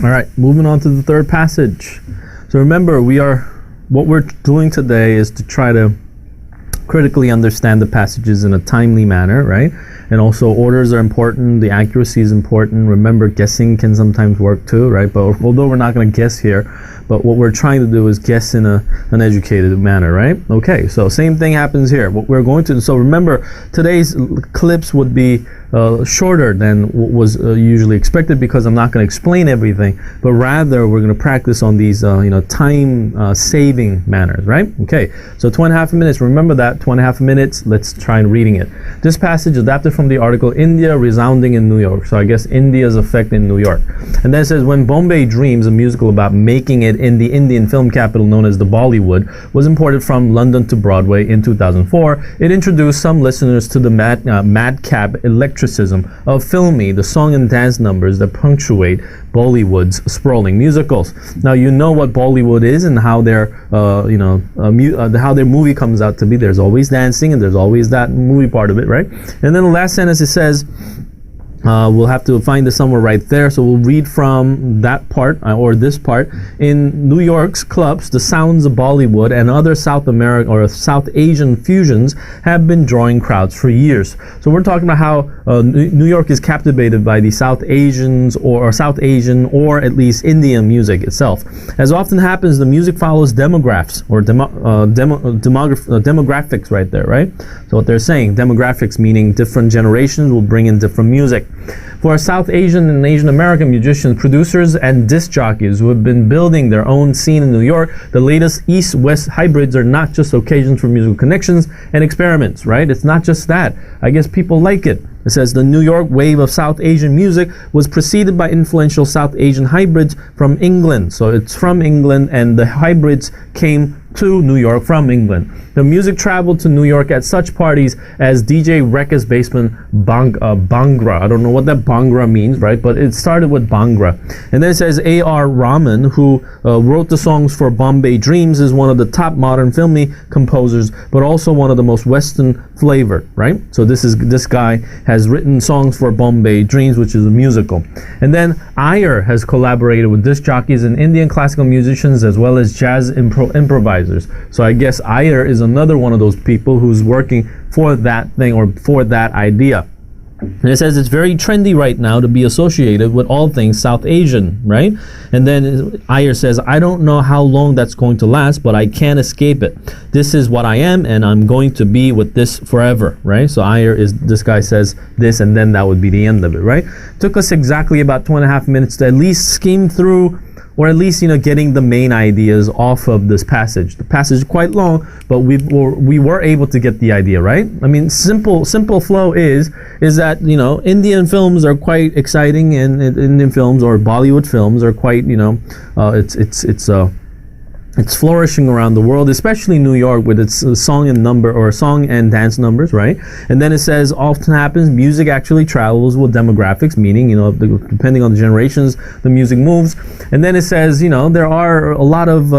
All right, moving on to the third passage. So remember, what we're doing today is to try to critically understand the passages in a timely manner, right? And also orders are important, the accuracy is important. Remember, guessing can sometimes work too, right? But although we're not going to guess here, but what we're trying to do is guess in an educated manner, right? Okay, so same thing happens here. What we're going to, so remember, today's clips would be shorter than what was usually expected, because I'm not going to explain everything, but rather we're going to practice on these time saving manners, right? Okay, so 2.5 minutes. Remember that 2.5 minutes. Let's try and reading it. This passage adapted from the article India Resounding in New York. So I guess India's effect in New York. And then it says, when Bombay Dreams, a musical about making it in the Indian film capital known as the Bollywood, was imported from London to Broadway in 2004, it introduced some listeners to the madcap electricism of filmy, the song and dance numbers that punctuate Bollywood's sprawling musicals. Now you know what Bollywood is and how their how their movie comes out to be. There's always dancing and there's always that movie part of it, right? And then the last sentence, it says, we'll have to find it somewhere right there, so we'll read from that part, or this part. In New York's clubs, the sounds of Bollywood and other South American or South Asian fusions have been drawing crowds for years. So we're talking about how New York is captivated by the South Asians or South Asian or at least Indian music itself. As often happens, the music follows demographics or demographics right there, right? So what they're saying, demographics meaning different generations will bring in different music. For South Asian and Asian American musicians, producers, and disc jockeys who have been building their own scene in New York, the latest East-West hybrids are not just occasions for musical connections and experiments, right? It's not just that. I guess people like it. It says the New York wave of South Asian music was preceded by influential South Asian hybrids from England. So it's from England, and the hybrids came to New York from England. The music traveled to New York at such parties as DJ Rekha's Basement Bhangra. I don't know what that Bhangra means, right? But it started with Bhangra. And then it says A.R. Rahman, who wrote the songs for Bombay Dreams, is one of the top modern filmy composers, but also one of the most Western flavored, right? So this guy has written songs for Bombay Dreams, which is a musical. And then Iyer has collaborated with disc jockeys and Indian classical musicians as well as jazz improvisers. So I guess Iyer is another one of those people who's working for that thing or for that idea. And it says it's very trendy right now to be associated with all things South Asian, right? And then Iyer says, I don't know how long that's going to last, but I can't escape it. This is what I am, and I'm going to be with this forever, right? So this guy says this, and then that would be the end of it, right? Took us exactly about 2.5 minutes to at least skim through, or at least, getting the main ideas off of this passage. The passage is quite long, but we were able to get the idea, right? I mean, simple flow is that, Indian films are quite exciting, and Indian films or Bollywood films are quite, it's flourishing around the world, especially New York with its song and dance numbers, right? And then it says often happens music actually travels with demographics, meaning, depending on the generations, the music moves. And then it says, there are a lot of,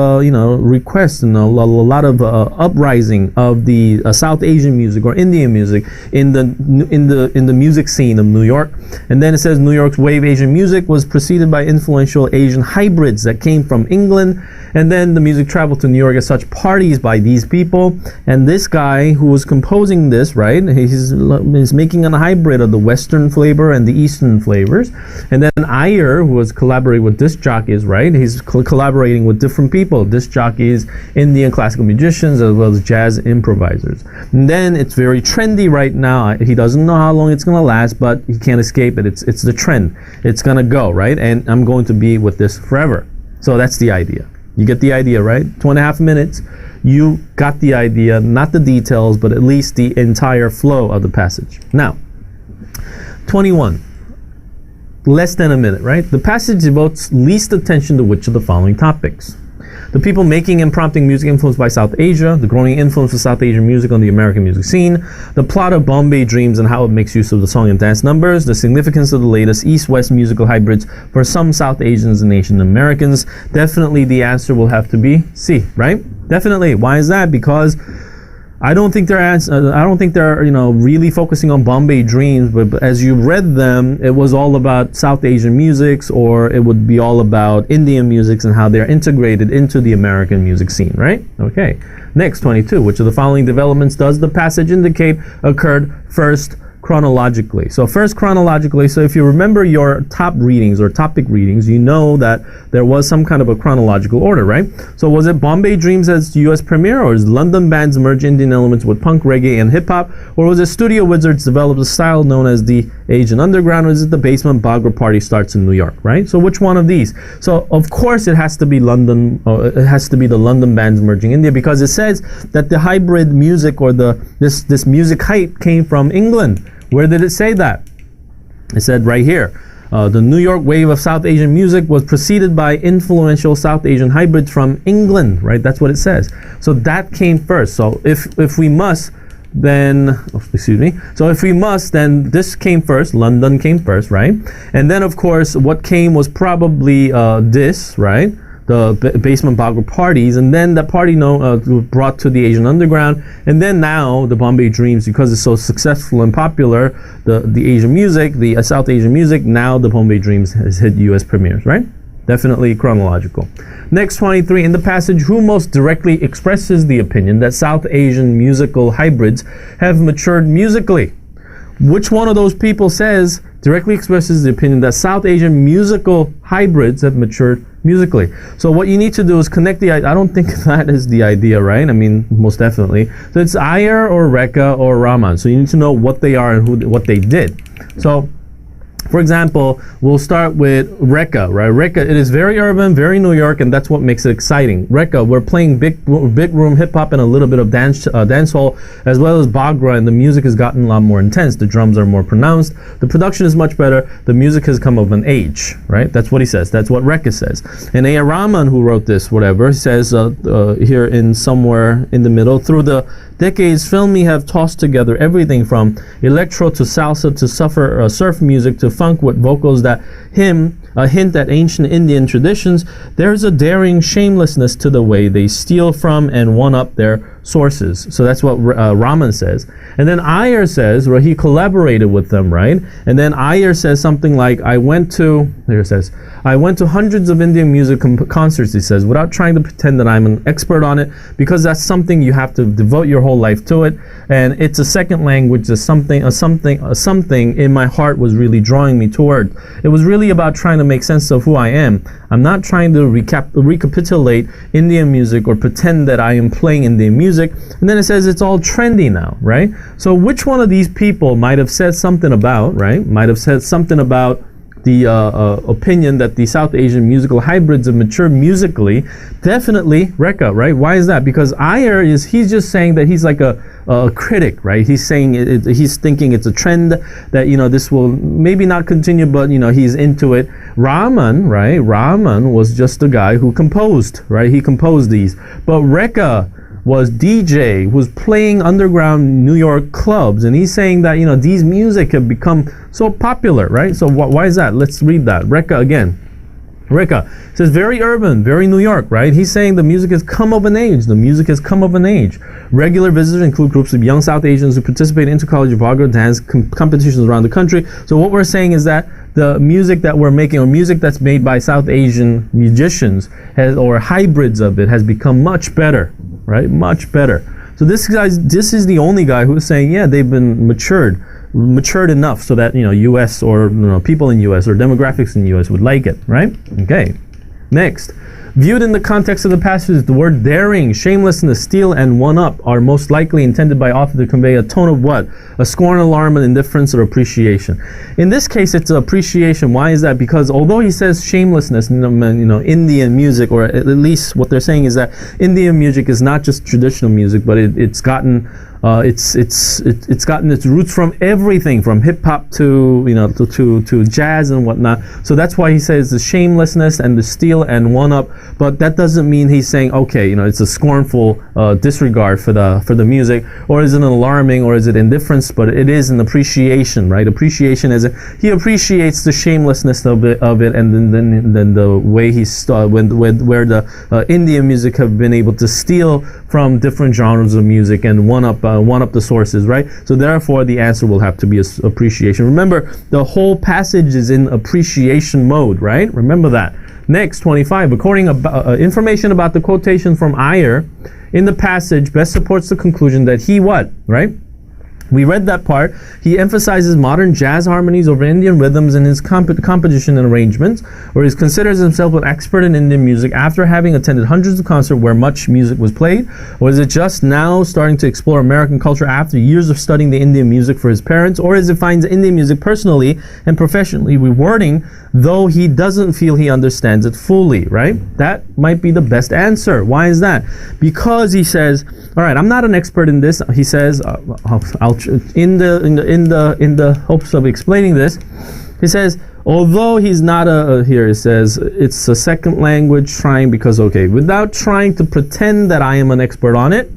requests and a lot of uprising of the South Asian music or Indian music in the music scene of New York. And then it says New York's wave Asian music was preceded by influential Asian hybrids that came from England. And then the music traveled to New York at such parties by these people. And this guy who was composing this, right, he's making a hybrid of the Western flavor and the Eastern flavors. And then Iyer, who was collaborating with disc jockeys, right, he's collaborating with different people, disc jockeys, Indian classical musicians, as well as jazz improvisers. And then it's very trendy right now. He doesn't know how long it's going to last, but he can't escape it. It's the trend. It's going to go, right? And I'm going to be with this forever. So that's the idea. You get the idea, right? 2.5 minutes. You got the idea, not the details, but at least the entire flow of the passage. Now, 21. Less than a minute, right? The passage devotes least attention to which of the following topics? The people making and prompting music influenced by South Asia, the growing influence of South Asian music on the American music scene, the plot of Bombay Dreams and how it makes use of the song and dance numbers, the significance of the latest East-West musical hybrids for some South Asians and Asian Americans. Definitely the answer will have to be C, right? Definitely. Why is that? Because I don't think they're really focusing on Bombay Dreams, but as you read them, it was all about South Asian musics, or it would be all about Indian musics and how they're integrated into the American music scene, right? Okay. Next, 22. Which of the following developments does the passage indicate occurred first chronologically? So first chronologically, so if you remember your top readings or topic readings, you know that there was some kind of a chronological order, right? So was it Bombay Dreams as US premiere, or is London bands merge Indian elements with punk, reggae, and hip-hop, or was it Studio Wizards developed a style known as the Asian Underground, or is it the Basement Bhangra Party starts in New York, right? So which one of these? So of course it has to be London, it has to be the London bands merging India, because it says that the hybrid music, or this music hype, came from England. Where did it say that? It said right here. The New York wave of South Asian music was preceded by influential South Asian hybrids from England, right? That's what it says. So that came first. So if we must, then, So if we must, then this came first. London came first, right? And then, of course, what came was probably this, right? The Basement Bhangra parties, and then that party brought to the Asian Underground, and then now the Bombay Dreams, because it's so successful and popular, the Asian music, the South Asian music, now the Bombay Dreams has hit US premieres, right? Definitely chronological. Next, 23. In the passage, who most directly expresses the opinion that South Asian musical hybrids have matured musically? Which one of those people directly expresses the opinion that South Asian musical hybrids have matured musically? So what you need to do is connect I don't think that is the idea, right? I mean, most definitely. So it's Iyer or Rekha or Rahman. So you need to know what they are and what they did. So, for example, we'll start with Rekha, right? Rekha, it is very urban, very New York, and that's what makes it exciting. Rekha, we're playing big room hip hop and a little bit of dancehall, as well as Bhangra, and the music has gotten a lot more intense. The drums are more pronounced. The production is much better. The music has come of an age, right? That's what he says. That's what Rekha says. And A.R. Rahman, who wrote this, whatever, says here in somewhere in the middle, through the decades, Filmy have tossed together everything from electro to salsa to surf music to funk with vocals that hint at ancient Indian traditions. There's a daring shamelessness to the way they steal from and one-up their sources. So that's what Rahman says. And then Iyer says, where he collaborated with them, right? And then Iyer says something like, I went to hundreds of Indian music concerts, he says, without trying to pretend that I'm an expert on it, because that's something you have to devote your whole life to it. And it's a second language, something in my heart was really drawing me toward. It was really about trying to make sense of who I am. I'm not trying to recapitulate Indian music or pretend that I am playing Indian music. And then it says it's all trendy now, right? So which one of these people might have said something about, right? Might have said something about the opinion that the South Asian musical hybrids have matured musically? Definitely Rekha, right? Why is that? Because Iyer he's just saying that he's like a critic, right? He's saying he's thinking it's a trend that this will maybe not continue, but he's into it. Rahman, right? Rahman was just a guy who composed, right? He composed these, but Rekha was DJ, was playing underground New York clubs, and he's saying that these music have become so popular, right? So why is that? Let's read that. Rekha again. Rekha says very urban, very New York, right? He's saying the music has come of an age. The music has come of an age. Regular visitors include groups of young South Asians who participate in intercollegiate Bhangra dance competitions around the country. So what we're saying is that the music that we're making, or music that's made by South Asian musicians, or hybrids of it, has become much better, right? Much better. So this is the only guy who's saying, yeah, they've been matured enough so that US or people in US or demographics in US would like it, right? Okay. Next, viewed in the context of the passage, the word daring, shamelessness, steal, and one-up are most likely intended by author to convey a tone of what? A scorn, alarm, and indifference, or appreciation. In this case, it's appreciation. Why is that? Because although he says shamelessness, Indian music, or at least what they're saying is that Indian music is not just traditional music, but it's gotten It's gotten its roots from everything, from hip hop to to jazz and whatnot. So that's why he says the shamelessness and the steal and one up. But that doesn't mean he's saying, okay, it's a scornful disregard for the music, or is it an alarming, or is it indifference? But it is an appreciation, right? Appreciation as he appreciates the shamelessness of it, and then the way where the Indian music have been able to steal from different genres of music and one up the sources, right? So therefore, the answer will have to be appreciation. Remember, the whole passage is in appreciation mode, right? Remember that. Next, 25. According information about the quotation from Iyer in the passage best supports the conclusion that he what, right? We read that part. He emphasizes modern jazz harmonies over Indian rhythms in his composition and arrangements, or he considers himself an expert in Indian music after having attended hundreds of concerts where much music was played, or is it just now starting to explore American culture after years of studying the Indian music for his parents, or is it finds Indian music personally and professionally rewarding, though he doesn't feel he understands it fully, right? That might be the best answer. Why is that? Because he says, all right, I'm not an expert in this. He says, in the hopes of explaining this, he says, although he's not here it says it's a second language without trying to pretend that I am an expert on it,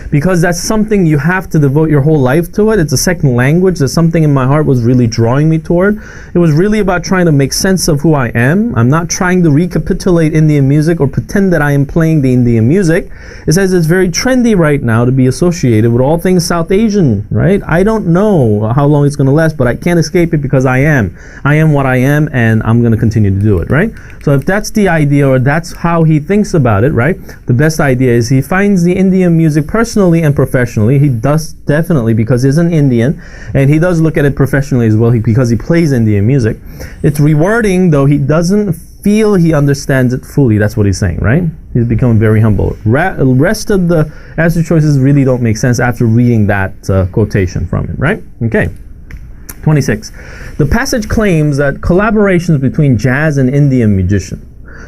because that's something you have to devote your whole life to it. It's a second language. There's something in my heart was really drawing me toward. It was really about trying to make sense of who I am. I'm not trying to recapitulate Indian music or pretend that I am playing the Indian music. It says it's very trendy right now to be associated with all things South Asian, right? I don't know how long it's going to last, but I can't escape it because I am. I am what I am, and I'm going to continue to do it, right? So if that's the idea, or that's how he thinks about it, right? The best idea is he finds the Indian music personally and professionally. He does definitely, because he's an Indian, and he does look at it professionally as well because he plays Indian music. It's rewarding, though he doesn't feel he understands it fully. That's what he's saying, right? He's become very humble. Rest of the answer choices really don't make sense after reading that quotation from him, right? Okay. 26. The passage claims that collaborations between jazz and Indian musicians,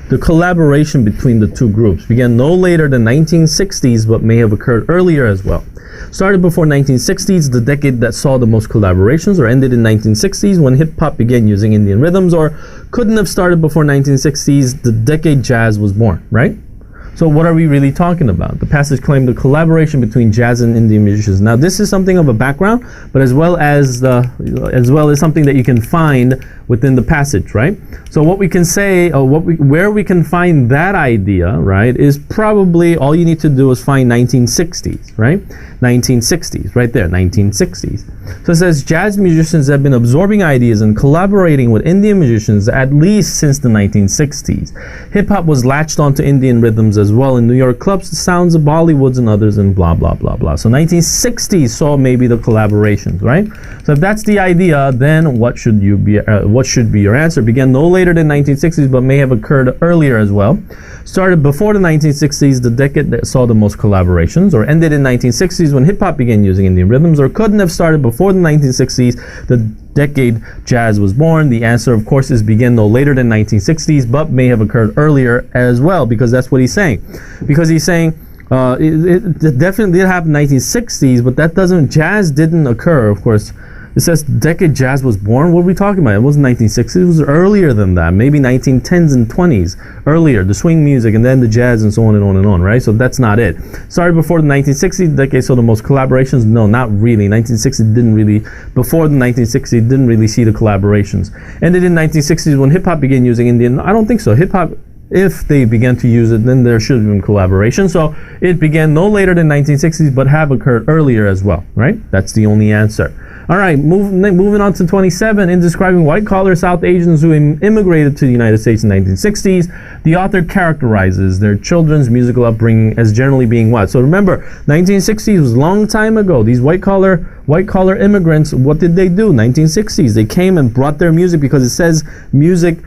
the collaboration between the two groups, began no later than 1960s, but may have occurred earlier as well. Started before 1960s, the decade that saw the most collaborations, or ended in 1960s when hip-hop began using Indian rhythms, or couldn't have started before 1960s, the decade jazz was born, right? So what are we really talking about? The passage claimed the collaboration between jazz and Indian musicians. Now this is something of a background, but as well as something that you can find within the passage, right? So what we can say, where we can find that idea, right, is probably all you need to do is find 1960s, right? 1960s, right there, 1960s. So it says jazz musicians have been absorbing ideas and collaborating with Indian musicians at least since the 1960s. Hip-hop was latched onto Indian rhythms as well in New York clubs, the sounds of Bollywoods and others, and blah, blah, blah, blah. So 1960s saw maybe the collaborations, right? So if that's the idea, then what should be your answer? Began no later than 1960s, but may have occurred earlier as well. Started before the 1960s, the decade that saw the most collaborations, or ended in 1960s when hip-hop began using Indian rhythms, or couldn't have started before the 1960s, the decade jazz was born. The answer, of course, is began no later than 1960s, but may have occurred earlier as well, because that's what he's saying. Because he's saying it definitely did happen in the 1960s, but jazz didn't occur, of course. It says decade jazz was born. What are we talking about? It wasn't 1960s. It was earlier than that. Maybe 1910s and 20s. Earlier, the swing music and then the jazz and so on and on and on, right? So that's not it. Started before the 1960s decade, so the most collaborations? No, not really. 1960 didn't really, before the 1960s, didn't really see the collaborations. Ended in 1960s when hip-hop began using Indian. I don't think so. Hip-hop, if they began to use it, then there should have been collaboration. So it began no later than 1960s, but have occurred earlier as well, right? That's the only answer. All right, moving on to 27. In describing white-collar South Asians who immigrated to the United States in the 1960s, the author characterizes their children's musical upbringing as generally being what? So remember, 1960s was a long time ago. These white-collar immigrants, what did they do? 1960s, they came and brought their music, because it says music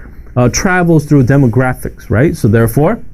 travels through demographics, right? So therefore,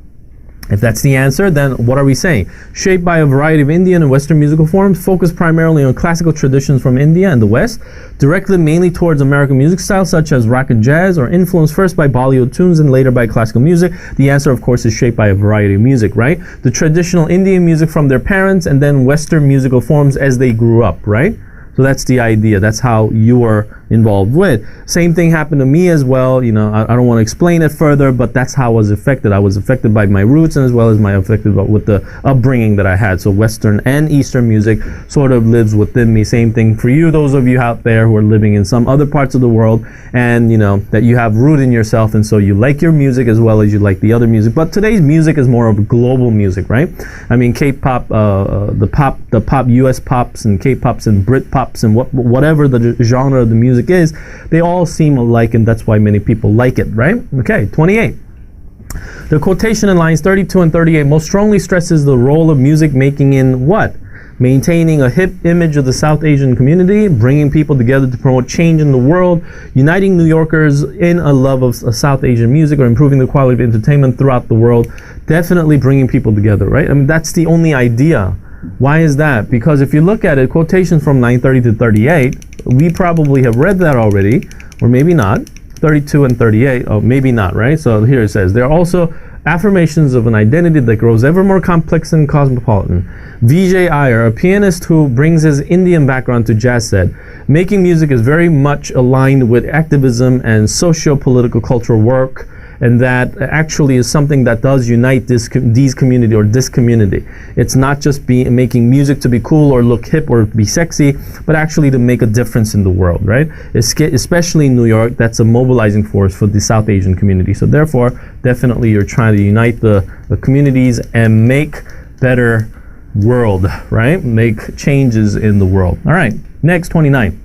If that's the answer, then what are we saying? Shaped by a variety of Indian and Western musical forms, focused primarily on classical traditions from India and the West, directed mainly towards American music styles such as rock and jazz, or influenced first by Bollywood tunes and later by classical music. The answer, of course, is shaped by a variety of music, right? The traditional Indian music from their parents and then Western musical forms as they grew up, right? So that's the idea. That's how you were involved with. Same thing happened to me as well. You know, I don't want to explain it further, but that's how I was affected. I was affected by my roots and as well as my affected with the upbringing that I had. So Western and Eastern music sort of lives within me. Same thing for you, those of you out there who are living in some other parts of the world, and you know that you have root in yourself, and so you like your music as well as you like the other music. But today's music is more of global music, right? I mean, K-pop, the pop, U.S. pops and K-pops and Brit pops and whatever the genre of the music is, they all seem alike, and that's why many people like it, right? Okay, 28. The quotation in lines 32 and 38 most strongly stresses the role of music making in what? Maintaining a hip image of the South Asian community, bringing people together to promote change in the world, uniting New Yorkers in a love of South Asian music, or improving the quality of entertainment throughout the world. Definitely bringing people together, right? I mean, that's the only idea. Why is that? Because if you look at it, quotations from 930 to 38, we probably have read that already, or maybe not. 32 and 38, oh, maybe not, right? So here it says, there are also affirmations of an identity that grows ever more complex and cosmopolitan. Vijay Iyer, a pianist who brings his Indian background to jazz, said, making music is very much aligned with activism and socio-political cultural work, and that actually is something that does unite this community or this community. It's not just making music to be cool or look hip or be sexy, but actually to make a difference in the world, right? Especially in New York, that's a mobilizing force for the South Asian community. So therefore, definitely you're trying to unite the communities and make better world, right? Make changes in the world. All right, next, 29.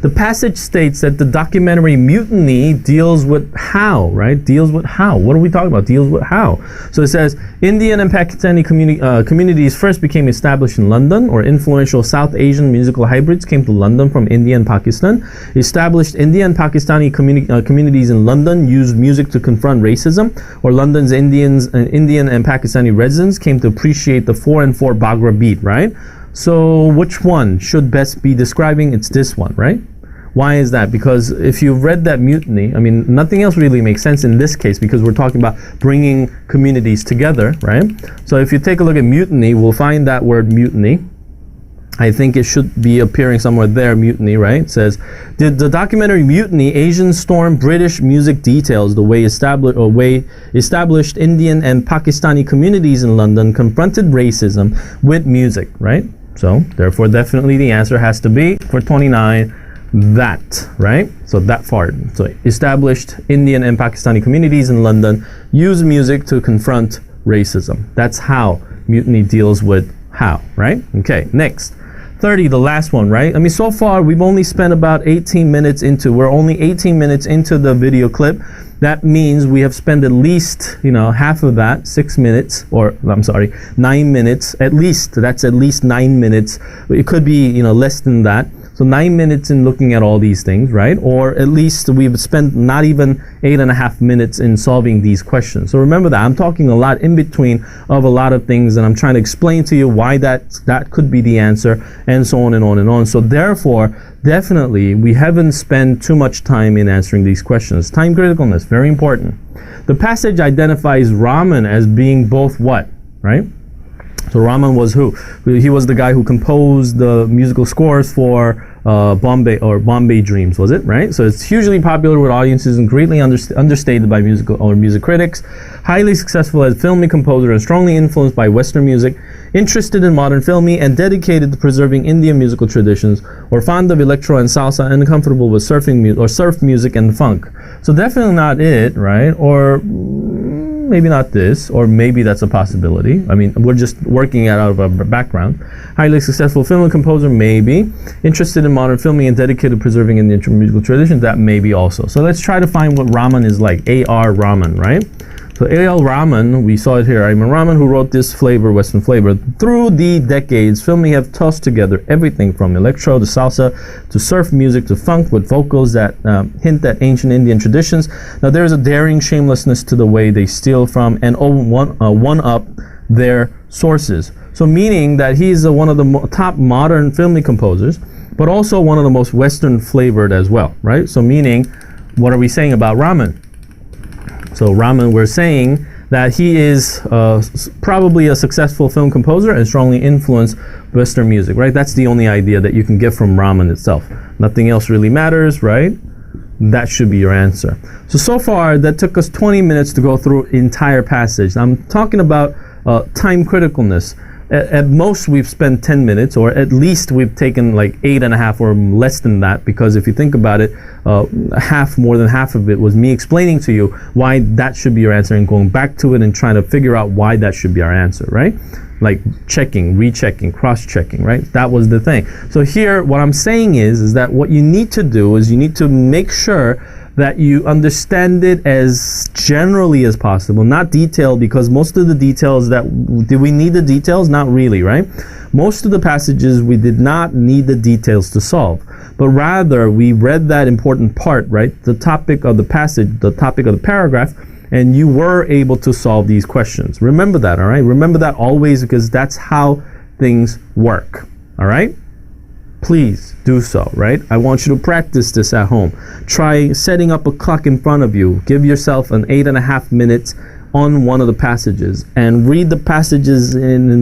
The passage states that the documentary Mutiny deals with how, right? Deals with how. What are we talking about? Deals with how. So it says, Indian and Pakistani communities first became established in London, or influential South Asian musical hybrids came to London from India and Pakistan. Established Indian and Pakistani communities in London used music to confront racism, or London's Indian and Pakistani residents came to appreciate the 4/4 Bhangra beat, right? So which one should best be describing? It's this one, right? Why is that? Because if you've read that Mutiny, I mean, nothing else really makes sense in this case because we're talking about bringing communities together, right? So if you take a look at Mutiny, we'll find that word mutiny. I think it should be appearing somewhere there, Mutiny, right? It says, did the documentary Mutiny, Asian Storm, British music details the way established Indian and Pakistani communities in London confronted racism with music, right? So, therefore, definitely the answer has to be, for 29, that, right? So that part. So, established Indian and Pakistani communities in London use music to confront racism. That's how Mutiny deals with how, right? Okay, next. 30, the last one, right? I mean, so far, we've only spent about 18 minutes we're only 18 minutes into the video clip. That means we have spent at least, half of that, 6 minutes, or I'm sorry, 9 minutes, at least. That's at least 9 minutes. It could be, less than that. So 9 minutes in looking at all these things, right? Or at least we've spent not even 8.5 minutes in solving these questions. So remember that I'm talking a lot in between of a lot of things, and I'm trying to explain to you why that could be the answer, and so on and on and on. So therefore, definitely we haven't spent too much time in answering these questions. Time criticalness, very important. The passage identifies Raman as being both what, right? So Raman was who? He was the guy who composed the musical scores for Bombay Dreams, was it, right? So it's hugely popular with audiences and greatly understated by music critics. Highly successful as filmic composer and strongly influenced by Western music. Interested in modern filming and dedicated to preserving Indian musical traditions, or fond of electro and salsa and comfortable with surf music and funk. So definitely not it, right? Or maybe not this, or maybe that's a possibility. I mean, we're just working it out of our background. Highly successful film and composer, maybe. Interested in modern filming and dedicated to preserving Indian musical traditions, that maybe also. So let's try to find what Raman is like. A.R. Raman, right? So A.L. Rahman, we saw it here, Ayman Rahman, who wrote this flavor, Western flavor. Through the decades, filmmakers have tossed together everything from electro to salsa to surf music to funk with vocals that hint at ancient Indian traditions. Now there is a daring shamelessness to the way they steal from and one-up their sources. So meaning that he's one of the top modern filmic composers, but also one of the most Western flavored as well, right? So meaning, what are we saying about Rahman? So Rahman, we're saying that he is probably a successful film composer and strongly influenced Western music, right? That's the only idea that you can get from Rahman itself. Nothing else really matters, right? That should be your answer. So far, that took us 20 minutes to go through entire passage. I'm talking about time criticalness. At most, we've spent 10 minutes, or at least we've taken like 8.5 or less than that, because if you think about it, more than half of it was me explaining to you why that should be your answer and going back to it and trying to figure out why that should be our answer, right? Like checking, rechecking, cross-checking, right? That was the thing. So here, what I'm saying is that what you need to do is you need to make sure that you understand it as generally as possible, not detailed, because most of the details did we need the details? Not really, right? Most of the passages we did not need the details to solve, but rather we read that important part, right? The topic of the passage, the topic of the paragraph, and you were able to solve these questions. Remember that, all right? Remember that always, because that's how things work, all right? Please do so, right? I want you to practice this at home. Try setting up a clock in front of you. Give yourself an 8.5 minutes on one of the passages and read the passages in the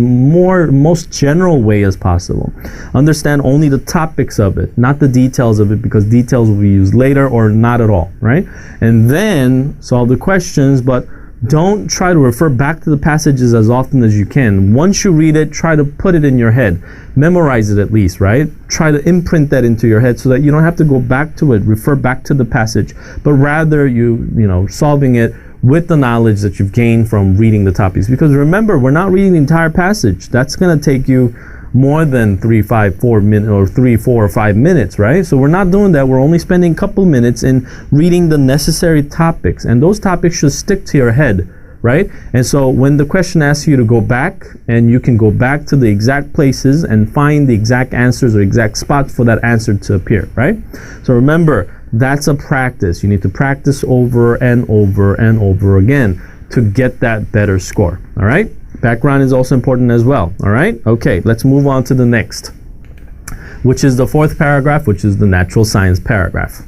most general way as possible. Understand only the topics of it, not the details of it, because details will be used later or not at all, right? And then solve the questions, but don't try to refer back to the passages as often as you can. Once you read it, try to put it in your head. Memorize it at least, right? Try to imprint that into your head so that you don't have to go back to it, refer back to the passage, but rather you solving it with the knowledge that you've gained from reading the topics. Because remember, we're not reading the entire passage. That's going to take you more than 3, 4 minutes, or 3, 4, or 5 minutes, right? So we're not doing that. We're only spending a couple minutes in reading the necessary topics, and those topics should stick to your head, right? And so when the question asks you to go back, and you can go back to the exact places and find the exact answers or exact spots for that answer to appear, right? So remember, that's a practice. You need to practice over and over and over again to get that better score, all right? Background is also important as well, all right? Okay, let's move on to the next, which is the fourth paragraph, which is the natural science paragraph.